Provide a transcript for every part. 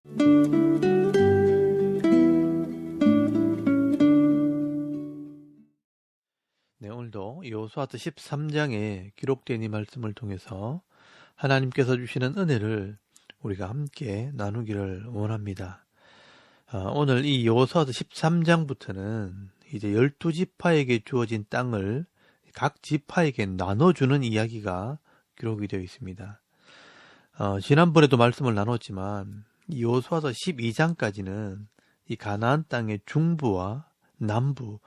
네, 오늘도 여호수아서 13장에 기록된 이 말씀을 통해서 하나님께서 주시는 은혜를 우리가 함께 나누기를 원합니다. 오늘 이 여호수아서 13장부터는 이제 12지파에게 주어진 땅을 각 지파에게 나눠주는 이야기가 기록이 되어 있습니다. 지난번에도 말씀을 나눴지만 이 여호수아서 12장까지는 이 가나안 땅의 중부와 남부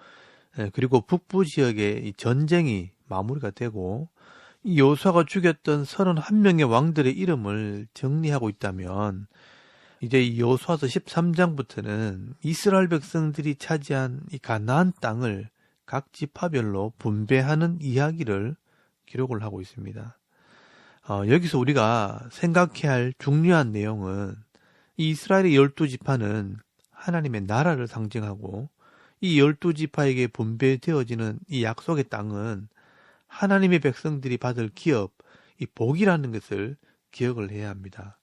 그리고 북부 지역의 이 전쟁이 마무리가 되고 이 여호수아가 죽였던 31명의 왕들의 이름을 정리하고 있다면 이제 이 여호수아서 13장부터는 이스라엘 백성들이 차지한 이 가나안 땅을 각 지파별로 분배하는 이야기를 기록을 하고 있습니다. 여기서 우리가 생각해야 할 중요한 내용은 이 이스라엘의 12지파는 하나님의 나라를 상징하고 이 12지파에게 분배되어지는 이 약속의 땅은 하나님의 백성들이 받을 기업, 이 복이라는 것을 기억을 해야 합니다.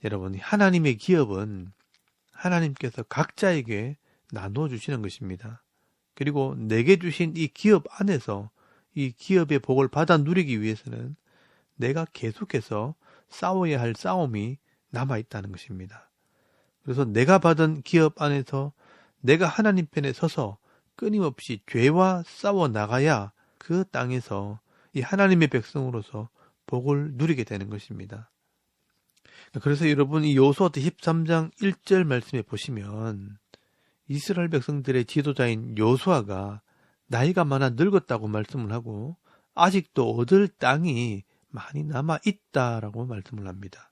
여러분, 하나님의 기업은 하나님께서 각자에게 나눠주시는 것입니다. 그리고 내게 주신 이 기업 안에서 이 기업의 복을 받아 누리기 위해서는 내가 계속해서 싸워야 할 싸움이 남아있다는 것입니다. 그래서 내가 받은 기업 안에서 내가 하나님 편에 서서 끊임없이 죄와 싸워 나가야 그 땅에서 이 하나님의 백성으로서 복을 누리게 되는 것입니다. 그래서 여러분 이 여호수아서 13장 1절 말씀에 보시면 이스라엘 백성들의 지도자인 여호수아가 나이가 많아 늙었다고 말씀을 하고 아직도 얻을 땅이 많이 남아 있다라고 말씀을 합니다.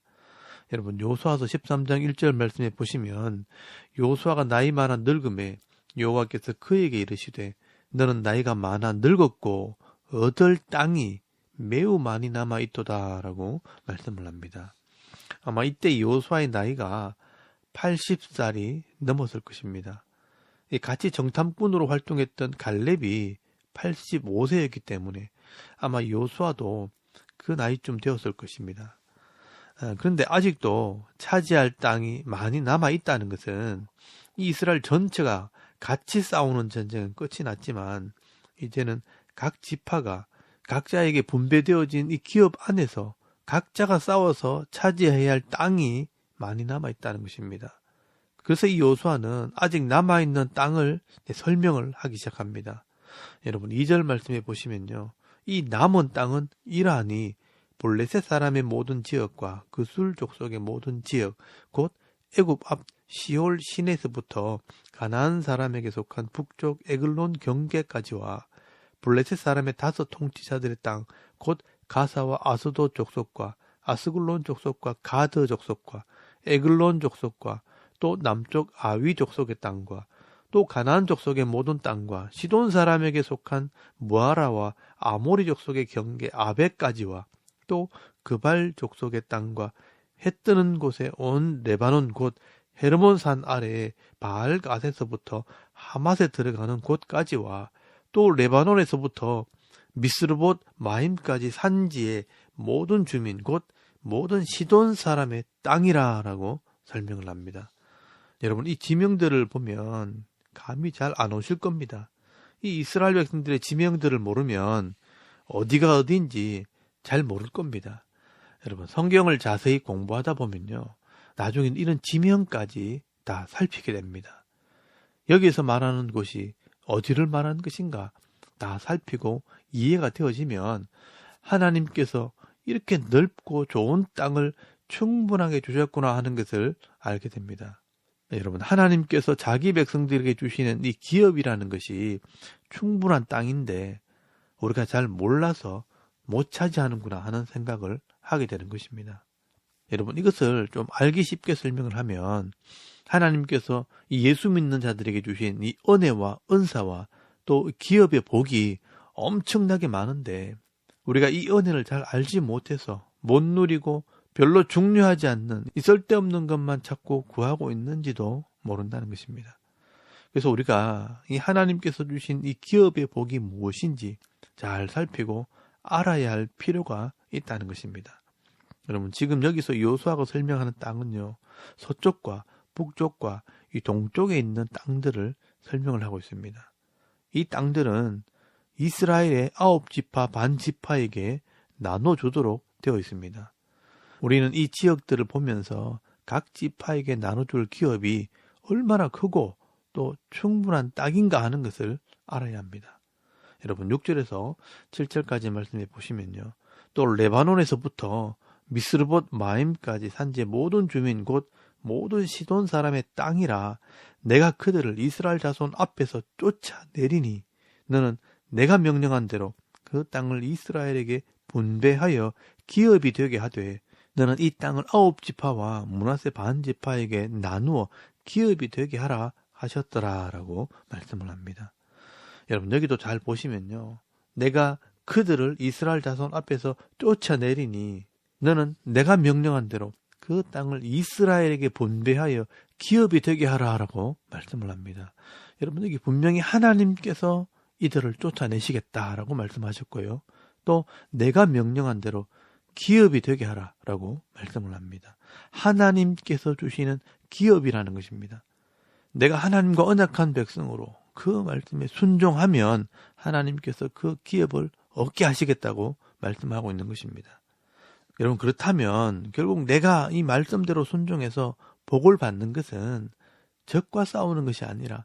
여러분 여호수아서 13장 1절 말씀에 보시면 여호수아가 나이 많아 늙음에 여호와께서 그에게 이르시되 너는 나이가 많아 늙었고 얻을 땅이 매우 많이 남아 있도다라고 말씀을 합니다. 아마 이때 여호수아의 나이가 80살이 넘었을 것입니다. 같이 정탐꾼으로 활동했던 갈렙이 85세였기 때문에 아마 여호수아도 그 나이쯤 되었을 것입니다. 그런데 아직도 차지할 땅이 많이 남아 있다는 것은 이 이스라엘 전체가 같이 싸우는 전쟁은 끝이 났지만 이제는 각 지파가 각자에게 분배되어진 이 기업 안에서 각자가 싸워서 차지해야 할 땅이 많이 남아 있다는 것입니다. 그래서 이 여호수아는 아직 남아있는 땅을 설명을 하기 시작합니다. 여러분 2절 말씀해 보시면요. 이 남은 땅은 이러하니 블레셋 사람의 모든 지역과 그술 족속의 모든 지역 곧 애굽 앞 시올 시내에서부터 가나안 사람에게 속한 북쪽 에글론 경계까지와 블레셋 사람의 5 통치자들의 땅 곧 가사와 아스도 족속과 아스글론 족속과 가드 족속과 에글론 족속과 또 남쪽 아위 족속의 땅과 또 가나안 족속의 모든 땅과 시돈 사람에게 속한 무아라와 아모리 족속의 경계 아베까지와 또 그발 족속의 땅과 해 뜨는 곳에 온 레바논 곧 헤르몬 산 아래에 바알 갓에서부터 하맛에 들어가는 곳까지와 또 레바논에서부터 미스르봇 마임까지 산지의 모든 주민 곧 모든 시돈 사람의 땅이라라고 설명을 합니다. 여러분 이 지명들을 보면 감이 잘 안 오실 겁니다. 이 이스라엘 백성들의 지명들을 모르면 어디가 어디인지 잘 모를 겁니다. 여러분 성경을 자세히 공부하다 보면요. 나중에 이런 지명까지 다 살피게 됩니다. 여기에서 말하는 곳이 어디를 말하는 것인가 다 살피고 이해가 되어지면 하나님께서 이렇게 넓고 좋은 땅을 충분하게 주셨구나 하는 것을 알게 됩니다. 네, 여러분 하나님께서 자기 백성들에게 주시는 이 기업이라는 것이 충분한 땅인데 우리가 잘 몰라서 못 차지하는구나 하는 생각을 하게 되는 것입니다. 여러분 이것을 좀 알기 쉽게 설명을 하면 하나님께서 이 예수 믿는 자들에게 주신 이 은혜와 은사와 또 기업의 복이 엄청나게 많은데 우리가 이 은혜를 잘 알지 못해서 못 누리고 별로 중요하지 않는 이 쓸데없는 것만 찾고 구하고 있는지도 모른다는 것입니다. 그래서 우리가 이 하나님께서 주신 이 기업의 복이 무엇인지 잘 살피고 알아야 할 필요가 있다는 것입니다. 여러분, 지금 여기서 여호수아가 설명하는 땅은요, 서쪽과 북쪽과 이 동쪽에 있는 땅들을 설명을 하고 있습니다. 이 땅들은 이스라엘의 9지파 반지파에게 나눠주도록 되어 있습니다. 우리는 이 지역들을 보면서 각 지파에게 나눠줄 기업이 얼마나 크고 또 충분한 땅인가 하는 것을 알아야 합니다. 여러분, 6절에서 7절까지 말씀해 보시면요, 또 레바논에서부터 미스르봇 마임까지 산지의 모든 주민 곧 모든 시돈 사람의 땅이라 내가 그들을 이스라엘 자손 앞에서 쫓아내리니 너는 내가 명령한 대로 그 땅을 이스라엘에게 분배하여 기업이 되게 하되 너는 이 땅을 9지파와 므낫세 반지파에게 나누어 기업이 되게 하라 하셨더라라고 말씀을 합니다. 여러분, 여기도 잘 보시면요, 내가 그들을 이스라엘 자손 앞에서 쫓아내리니 너는 내가 명령한 대로 그 땅을 이스라엘에게 분배하여 기업이 되게 하라라고 말씀을 합니다. 여러분, 여기 분명히 하나님께서 이들을 쫓아내시겠다라고 말씀하셨고요, 또 내가 명령한 대로 기업이 되게 하라라고 말씀을 합니다. 하나님께서 주시는 기업이라는 것입니다. 내가 하나님과 언약한 백성으로 그 말씀에 순종하면 하나님께서 그 기업을 얻게 하시겠다고 말씀하고 있는 것입니다. 여러분, 그렇다면 결국 내가 이 말씀대로 순종해서 복을 받는 것은 적과 싸우는 것이 아니라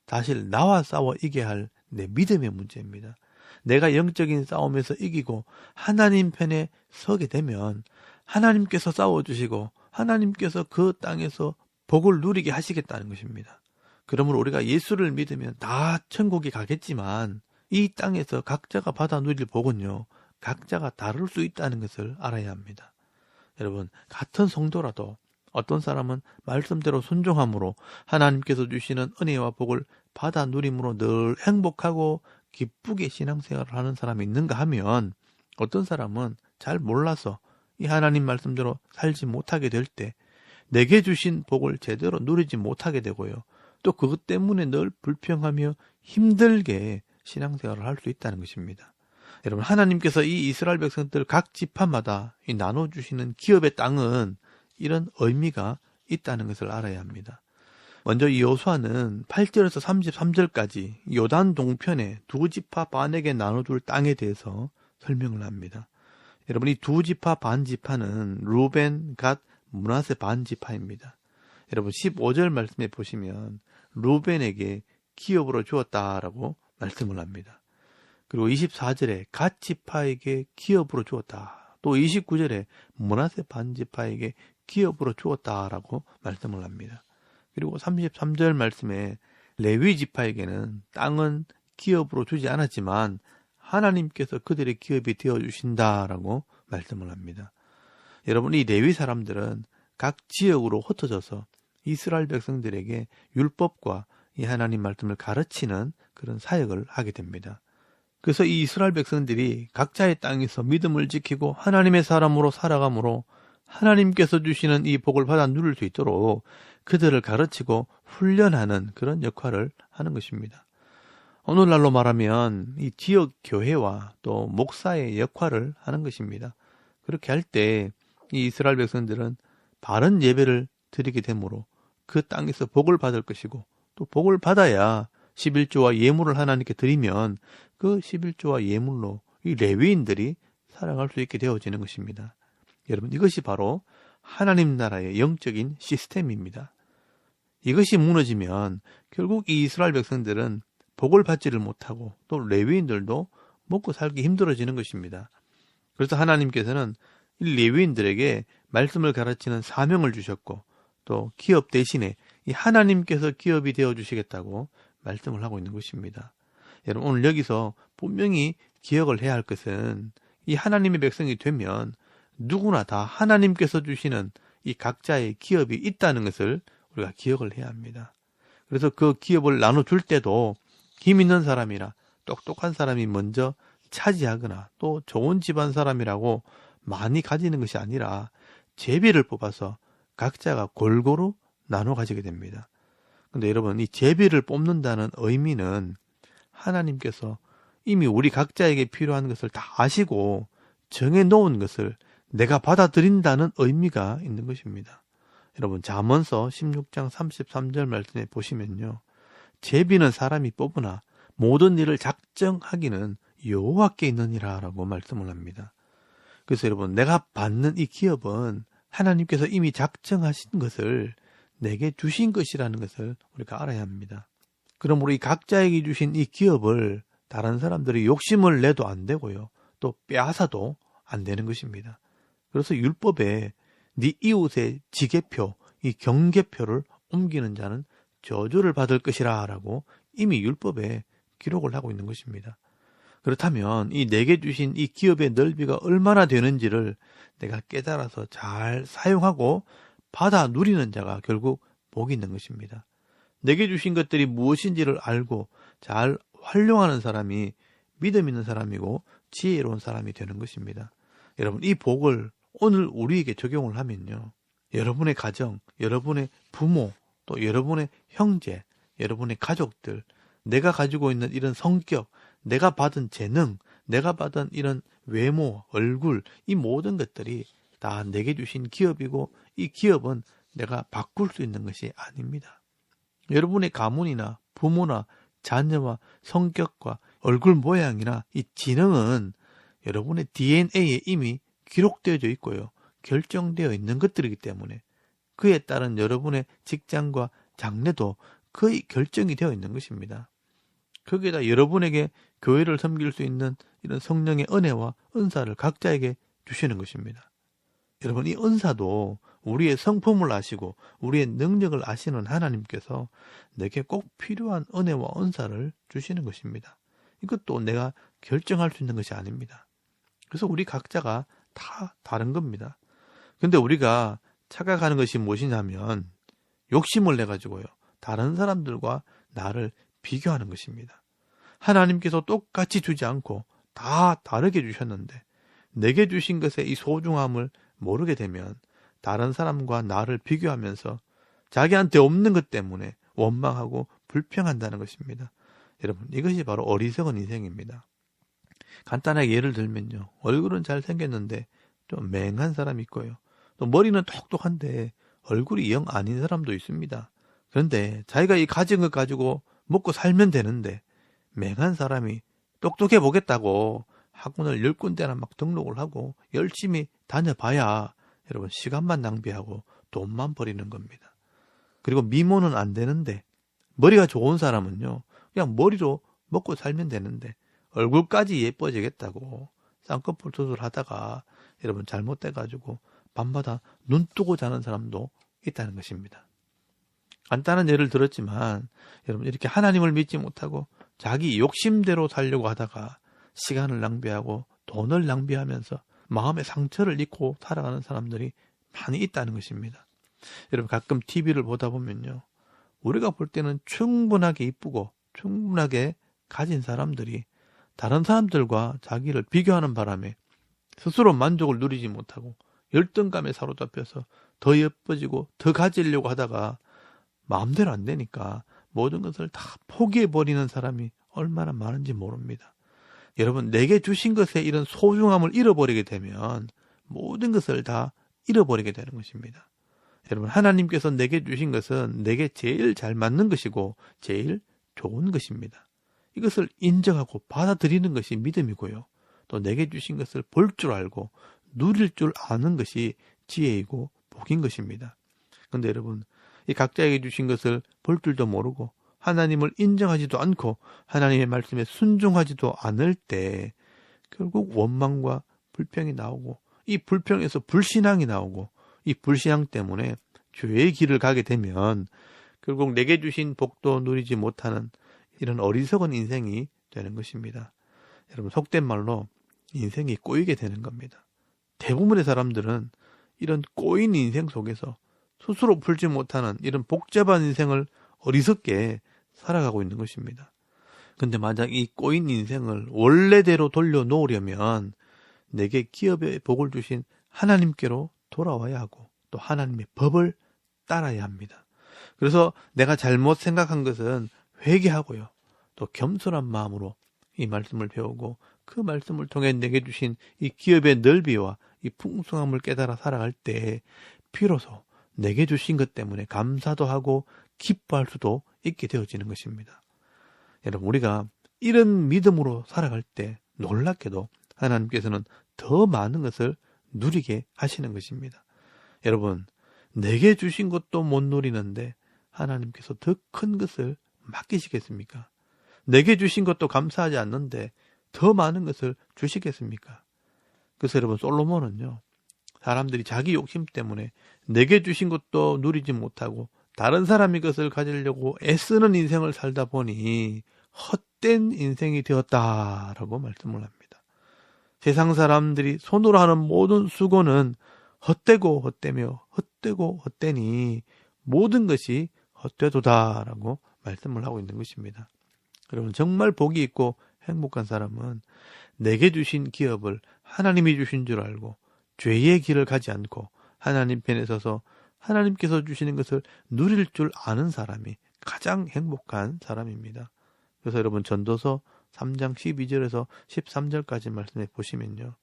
사실 나와 싸워 이게 할 내 믿음의 문제입니다. 내가 영적인 싸움에서 이기고 하나님 편에 서게 되면 하나님께서 싸워주시고 하나님께서 그 땅에서 복을 누리게 하시겠다는 것입니다. 그러므로 우리가 예수를 믿으면 다 천국에 가겠지만 이 땅에서 각자가 받아 누릴 복은요, 각자가 다를 수 있다는 것을 알아야 합니다. 여러분, 같은 성도라도 어떤 사람은 말씀대로 순종함으로 하나님께서 주시는 은혜와 복을 받아 누림으로 늘 행복하고 기쁘게 신앙생활을 하는 사람이 있는가 하면 어떤 사람은 잘 몰라서 이 하나님 말씀대로 살지 못하게 될 때 내게 주신 복을 제대로 누리지 못하게 되고요, 또 그것 때문에 늘 불평하며 힘들게 신앙생활을 할 수 있다는 것입니다. 여러분, 하나님께서 이 이스라엘 백성들 각 지파마다 이 나눠주시는 기업의 땅은 이런 의미가 있다는 것을 알아야 합니다. 먼저 이 여호수아는 8절에서 33절까지 요단 동편의 2지파 반에게 나눠줄 땅에 대해서 설명을 합니다. 여러분, 이 2지파 반지파는 루벤, 갓, 므낫세 반지파입니다. 여러분, 15절 말씀에 보시면 루벤에게 기업으로 주었다라고 말씀을 합니다. 그리고 24절에 갓 지파에게 기업으로 주었다. 또 29절에 므낫세 반지파에게 기업으로 주었다라고 말씀을 합니다. 그리고 33절 말씀에 레위 지파에게는 땅은 기업으로 주지 않았지만 하나님께서 그들의 기업이 되어주신다라고 말씀을 합니다. 여러분, 이 레위 사람들은 각 지역으로 흩어져서 이스라엘 백성들에게 율법과 이 하나님 말씀을 가르치는 그런 사역을 하게 됩니다. 그래서 이 이스라엘 백성들이 각자의 땅에서 믿음을 지키고 하나님의 사람으로 살아가므로 하나님께서 주시는 이 복을 받아 누릴 수 있도록 그들을 가르치고 훈련하는 그런 역할을 하는 것입니다. 오늘날로 말하면 이 지역 교회와 또 목사의 역할을 하는 것입니다. 그렇게 할 때 이 이스라엘 백성들은 바른 예배를 드리게 되므로 그 땅에서 복을 받을 것이고 또 복을 받아야 11조와 예물을 하나님께 드리면 그 11조와 예물로 이 레위인들이 살아갈 수 있게 되어지는 것입니다. 여러분, 이것이 바로 하나님 나라의 영적인 시스템입니다. 이것이 무너지면 결국 이 이스라엘 백성들은 복을 받지를 못하고 또 레위인들도 먹고 살기 힘들어지는 것입니다. 그래서 하나님께서는 이 레위인들에게 말씀을 가르치는 사명을 주셨고 또 기업 대신에 이 하나님께서 기업이 되어주시겠다고 말씀을 하고 있는 것입니다. 여러분, 오늘 여기서 분명히 기억을 해야 할 것은 이 하나님의 백성이 되면 누구나 다 하나님께서 주시는 이 각자의 기업이 있다는 것을 우리가 기억을 해야 합니다. 그래서 그 기업을 나눠줄 때도 힘 있는 사람이나 똑똑한 사람이 먼저 차지하거나 또 좋은 집안 사람이라고 많이 가지는 것이 아니라 제비를 뽑아서 각자가 골고루 나눠 가지게 됩니다. 근데 여러분, 이 제비를 뽑는다는 의미는 하나님께서 이미 우리 각자에게 필요한 것을 다 아시고 정해 놓은 것을 내가 받아들인다는 의미가 있는 것입니다. 여러분, 잠언서 16장 33절 말씀에 보시면요, 제비는 사람이 뽑으나 모든 일을 작정하기는 여호와께 있느니라 라고 말씀을 합니다. 그래서 여러분, 내가 받는 이 기업은 하나님께서 이미 작정하신 것을 내게 주신 것이라는 것을 우리가 알아야 합니다. 그러므로 이 각자에게 주신 이 기업을 다른 사람들이 욕심을 내도 안 되고요, 또 빼앗아도 안 되는 것입니다. 그래서 율법에 네 이웃의 지게표, 이 경계표를 옮기는 자는 저주를 받을 것이라 라고 이미 율법에 기록을 하고 있는 것입니다. 그렇다면 이 내게 주신 이 기업의 넓이가 얼마나 되는지를 내가 깨달아서 잘 사용하고 받아 누리는 자가 결국 복이 있는 것입니다. 내게 주신 것들이 무엇인지를 알고 잘 활용하는 사람이 믿음 있는 사람이고 지혜로운 사람이 되는 것입니다. 여러분, 이 복을 오늘 우리에게 적용을 하면요, 여러분의 가정, 여러분의 부모, 또 여러분의 형제, 여러분의 가족들, 내가 가지고 있는 이런 성격, 내가 받은 재능, 내가 받은 이런 외모, 얼굴, 이 모든 것들이 다 내게 주신 기업이고, 이 기업은 내가 바꿀 수 있는 것이 아닙니다. 여러분의 가문이나 부모나 자녀와 성격과 얼굴 모양이나 이 지능은 여러분의 DNA에 이미 기록되어져 있고요, 결정되어 있는 것들이기 때문에 그에 따른 여러분의 직장과 장래도 거의 결정이 되어 있는 것입니다. 거기에다 여러분에게 교회를 섬길 수 있는 이런 성령의 은혜와 은사를 각자에게 주시는 것입니다. 여러분, 이 은사도 우리의 성품을 아시고 우리의 능력을 아시는 하나님께서 내게 꼭 필요한 은혜와 은사를 주시는 것입니다. 이것도 내가 결정할 수 있는 것이 아닙니다. 그래서 우리 각자가 다 다른 겁니다. 근데 우리가 착각하는 것이 무엇이냐면 욕심을 내가지고요, 다른 사람들과 나를 비교하는 것입니다. 하나님께서 똑같이 주지 않고 다 다르게 주셨는데 내게 주신 것의 이 소중함을 모르게 되면 다른 사람과 나를 비교하면서 자기한테 없는 것 때문에 원망하고 불평한다는 것입니다. 여러분, 이것이 바로 어리석은 인생입니다. 간단하게 예를 들면요, 얼굴은 잘생겼는데 좀 맹한 사람이 있고요, 또 머리는 똑똑한데 얼굴이 영 아닌 사람도 있습니다. 그런데 자기가 이 가진 것 가지고 먹고 살면 되는데 맹한 사람이 똑똑해 보겠다고 학원을 10군데나 막 등록을 하고 열심히 다녀봐야 여러분 시간만 낭비하고 돈만 버리는 겁니다. 그리고 미모는 안 되는데 머리가 좋은 사람은요, 그냥 머리로 먹고 살면 되는데 얼굴까지 예뻐지겠다고 쌍꺼풀 수술하다가 여러분 잘못돼가지고 밤마다 눈 뜨고 자는 사람도 있다는 것입니다. 간단한 예를 들었지만 여러분, 이렇게 하나님을 믿지 못하고 자기 욕심대로 살려고 하다가 시간을 낭비하고 돈을 낭비하면서 마음의 상처를 입고 살아가는 사람들이 많이 있다는 것입니다. 여러분, 가끔 TV를 보다 보면요, 우리가 볼 때는 충분하게 이쁘고 충분하게 가진 사람들이 다른 사람들과 자기를 비교하는 바람에 스스로 만족을 누리지 못하고 열등감에 사로잡혀서 더 예뻐지고 더 가지려고 하다가 마음대로 안 되니까 모든 것을 다 포기해버리는 사람이 얼마나 많은지 모릅니다. 여러분, 내게 주신 것의 이런 소중함을 잃어버리게 되면 모든 것을 다 잃어버리게 되는 것입니다. 여러분, 하나님께서 내게 주신 것은 내게 제일 잘 맞는 것이고 제일 좋은 것입니다. 이것을 인정하고 받아들이는 것이 믿음이고요, 또 내게 주신 것을 볼 줄 알고 누릴 줄 아는 것이 지혜이고 복인 것입니다. 그런데 여러분, 이 각자에게 주신 것을 볼 줄도 모르고 하나님을 인정하지도 않고 하나님의 말씀에 순종하지도 않을 때 결국 원망과 불평이 나오고, 이 불평에서 불신앙이 나오고, 이 불신앙 때문에 죄의 길을 가게 되면 결국 내게 주신 복도 누리지 못하는 이런 어리석은 인생이 되는 것입니다. 여러분, 속된 말로 인생이 꼬이게 되는 겁니다. 대부분의 사람들은 이런 꼬인 인생 속에서 스스로 풀지 못하는 이런 복잡한 인생을 어리석게 살아가고 있는 것입니다. 근데 만약 이 꼬인 인생을 원래대로 돌려놓으려면 내게 기업의 복을 주신 하나님께로 돌아와야 하고 또 하나님의 법을 따라야 합니다. 그래서 내가 잘못 생각한 것은 회개하고요, 또 겸손한 마음으로 이 말씀을 배우고 그 말씀을 통해 내게 주신 이 기업의 넓이와 이 풍성함을 깨달아 살아갈 때 비로소 내게 주신 것 때문에 감사도 하고 기뻐할 수도 있게 되어지는 것입니다. 여러분, 우리가 이런 믿음으로 살아갈 때 놀랍게도 하나님께서는 더 많은 것을 누리게 하시는 것입니다. 여러분, 내게 주신 것도 못 누리는데 하나님께서 더 큰 것을 맡기시겠습니까? 내게 주신 것도 감사하지 않는데 더 많은 것을 주시겠습니까? 그래서 여러분, 솔로몬은요, 사람들이 자기 욕심 때문에 내게 주신 것도 누리지 못하고 다른 사람의 것을 가지려고 애쓰는 인생을 살다 보니 헛된 인생이 되었다라고 말씀을 합니다. 세상 사람들이 손으로 하는 모든 수고는 헛되고 헛되며 헛되고 헛되니 모든 것이 헛되도다라고 말씀을 하고 있는 것입니다. 여러분, 정말 복이 있고 행복한 사람은 내게 주신 기업을 하나님이 주신 줄 알고 죄의 길을 가지 않고 하나님 편에 서서 하나님께서 주시는 것을 누릴 줄 아는 사람이 가장 행복한 사람입니다. 그래서 여러분, 전도서 3장 12절에서 13절까지 말씀해 보시면요,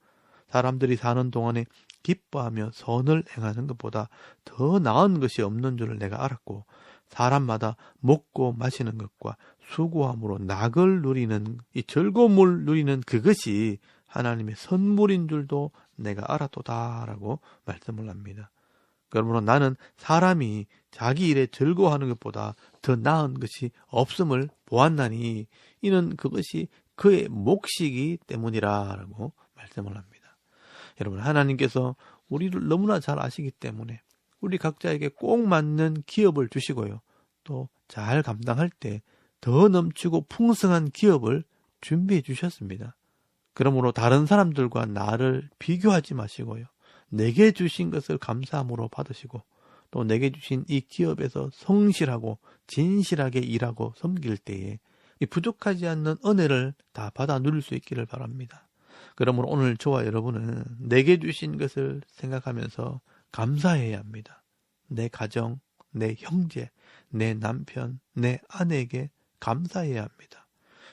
사람들이 사는 동안에 기뻐하며 선을 행하는 것보다 더 나은 것이 없는 줄을 내가 알았고 사람마다 먹고 마시는 것과 수고함으로 낙을 누리는, 이 즐거움을 누리는 그것이 하나님의 선물인 줄도 내가 알았도다라고 말씀을 합니다. 그러므로 나는 사람이 자기 일에 즐거워하는 것보다 더 나은 것이 없음을 보았나니 이는 그것이 그의 몫이기 때문이라고 말씀을 합니다. 여러분, 하나님께서 우리를 너무나 잘 아시기 때문에 우리 각자에게 꼭 맞는 기업을 주시고요, 또 잘 감당할 때 더 넘치고 풍성한 기업을 준비해 주셨습니다. 그러므로 다른 사람들과 나를 비교하지 마시고요, 내게 주신 것을 감사함으로 받으시고 또 내게 주신 이 기업에서 성실하고 진실하게 일하고 섬길 때에 이 부족하지 않는 은혜를 다 받아 누릴 수 있기를 바랍니다. 그러므로 오늘 저와 여러분은 내게 주신 것을 생각하면서 감사해야 합니다. 내 가정, 내 형제, 내 남편, 내 아내에게 감사해야 합니다.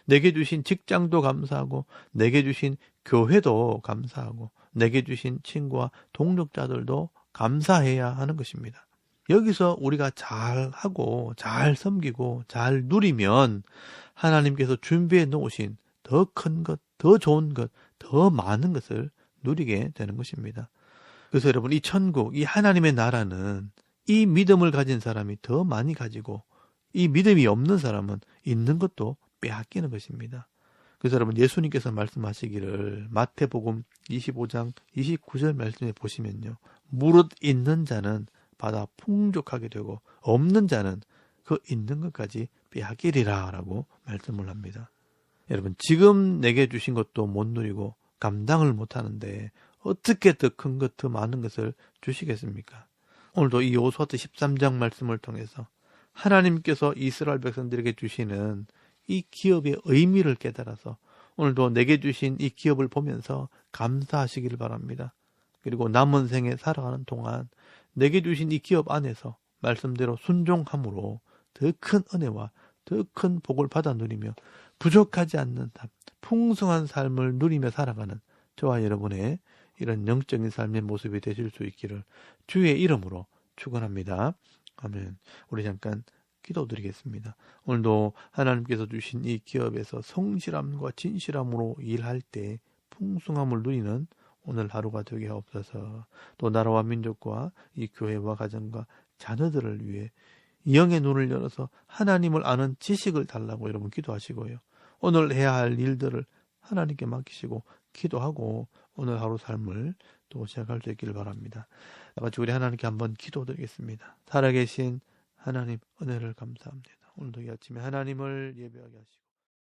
내게 주신 직장도 감사하고 내게 주신 교회도 감사하고 내게 주신 친구와 동력자들도 감사해야 하는 것입니다. 여기서 우리가 잘하고 잘 섬기고 잘 누리면 하나님께서 준비해 놓으신 더 큰 것, 더 좋은 것, 더 많은 것을 누리게 되는 것입니다. 그래서 여러분, 이 천국, 이 하나님의 나라는 이 믿음을 가진 사람이 더 많이 가지고 이 믿음이 없는 사람은 있는 것도 빼앗기는 것입니다. 그래서 여러분, 예수님께서 말씀하시기를 마태복음 25장 29절 말씀에 보시면요, 무릇 있는 자는 받아 풍족하게 되고 없는 자는 그 있는 것까지 빼앗기리라 라고 말씀을 합니다. 여러분, 지금 내게 주신 것도 못 누리고 감당을 못하는데 어떻게 더 큰 것, 더 많은 것을 주시겠습니까? 오늘도 이 여호수아서 13장 말씀을 통해서 하나님께서 이스라엘 백성들에게 주시는 이 기업의 의미를 깨달아서 오늘도 내게 주신 이 기업을 보면서 감사하시기를 바랍니다. 그리고 남은 생에 살아가는 동안 내게 주신 이 기업 안에서 말씀대로 순종함으로 더 큰 은혜와 더 큰 복을 받아 누리며 부족하지 않는 삶, 풍성한 삶을 누리며 살아가는 저와 여러분의 이런 영적인 삶의 모습이 되실 수 있기를 주의 이름으로 축원합니다. 아멘. 우리 잠깐 기도드리겠습니다. 오늘도 하나님께서 주신 이 기업에서 성실함과 진실함으로 일할 때 풍성함을 누리는 오늘 하루가 되게 하옵소서. 또 나라와 민족과 이 교회와 가정과 자녀들을 위해 영의 눈을 열어서 하나님을 아는 지식을 달라고 여러분 기도하시고요, 오늘 해야 할 일들을 하나님께 맡기시고 기도하고 오늘 하루 삶을 또 시작할 수 있기를 바랍니다. 나같이 우리 하나님께 한번 기도드리겠습니다. 살아계신 하나님, 은혜를 감사합니다. 오늘도 이 아침에 하나님을 예배하게 하시고